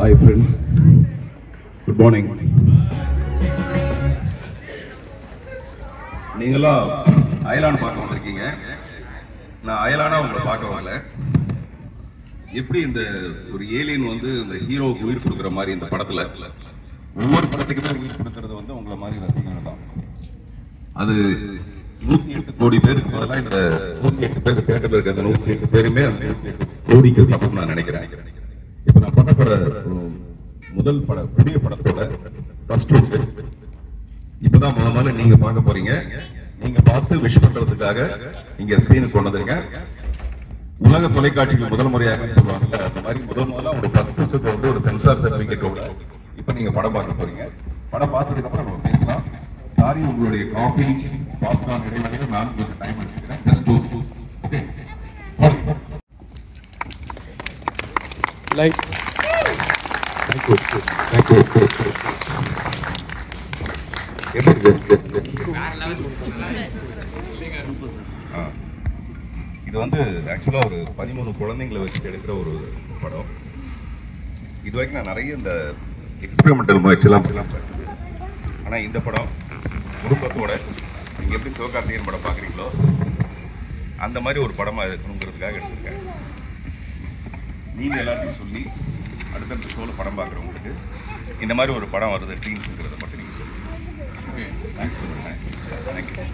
Hi friends, good morning. நீங்களாம் அயலான் பார்க்க வந்திருக்கீங்க. நான் அயலானா உங்களை பார்க்க வரல. எப்படி இந்த ஒரு ஏலியன் வந்து இந்த ஹீரோவுக்கு உயிர் கொடுக்குற மாதிரி இந்த படத்துல ஒவ்வொரு படத்துக்குமே உயிர் கொடுக்கறது வந்து உங்களை மாதிரி ரசிகர்கள் தான். அது 108 கோடி பேருக்கு பதிலாக இந்த 108 பேருக்கு தேட்டரில் இருக்க அந்த 108 பேருமே அந்த 108 கோடிக்கு சமம் நான் நினைக்கிறேன். இப்ப நான் பண்ண முதல் புதிய படத்தோட ஃபர்ஸ்ட் இப்பதான் முதல்ல நீங்க பார்க்க போறீங்க. நீங்க பார்த்து விஷ் பண்றதுக்காக இங்க ஸ்கிரீனுக்கு கொண்டு வந்திருங்க. உலக தொலைக்காட்சிக்கு முதல் முறையாக சொல்லுவாங்கல்ல, அந்த மாதிரி முதல்ல ஒரு ஃபர்ஸ்ட் வந்து ஒரு சென்சார் சர்டிபிகேட்டோட இப்ப நீங்க படம் பார்க்க போறீங்க. படம் பார்த்ததுக்கு அப்புறம் நம்ம பேசலாம். சாரி, உங்களுடைய காஃபி பாப்கார்ன் இடைவெளியில் நான் கொஞ்சம் டைம் எடுத்துக்கிறேன். Just okay. லைக் இது வந்து ஆக்சுவலா ஒரு 13 குழந்தைங்களை வச்சு எடுக்கிற ஒரு படம். இது வரைக்கும் நான் நிறைய இந்த எக்ஸ்பெரிமெண்டல் முயற்சியெல்லாம் பண்ணது. ஆனா இந்த படம் குடும்பத்தோட நீங்க எப்படி சிவகார்த்திகேயன் படம் பாக்குறீங்களோ அந்த மாதிரி ஒரு படமா இருக்கணுங்கிறதுக்காக எடுத்திருக்கேன். நீங்க எல்லாத்தையும் சொல்லி அடுத்தடுத்த ஷோவில் படம் பார்க்குறவங்களுக்கு இந்த மாதிரி ஒரு படம் வருது டீம்ஸுங்கிறத மட்டும் நீங்கள் சொல்லுங்கள். ஓகே, தேங்க்ஸ் சொல்லுங்கள். தேங்க்யூ.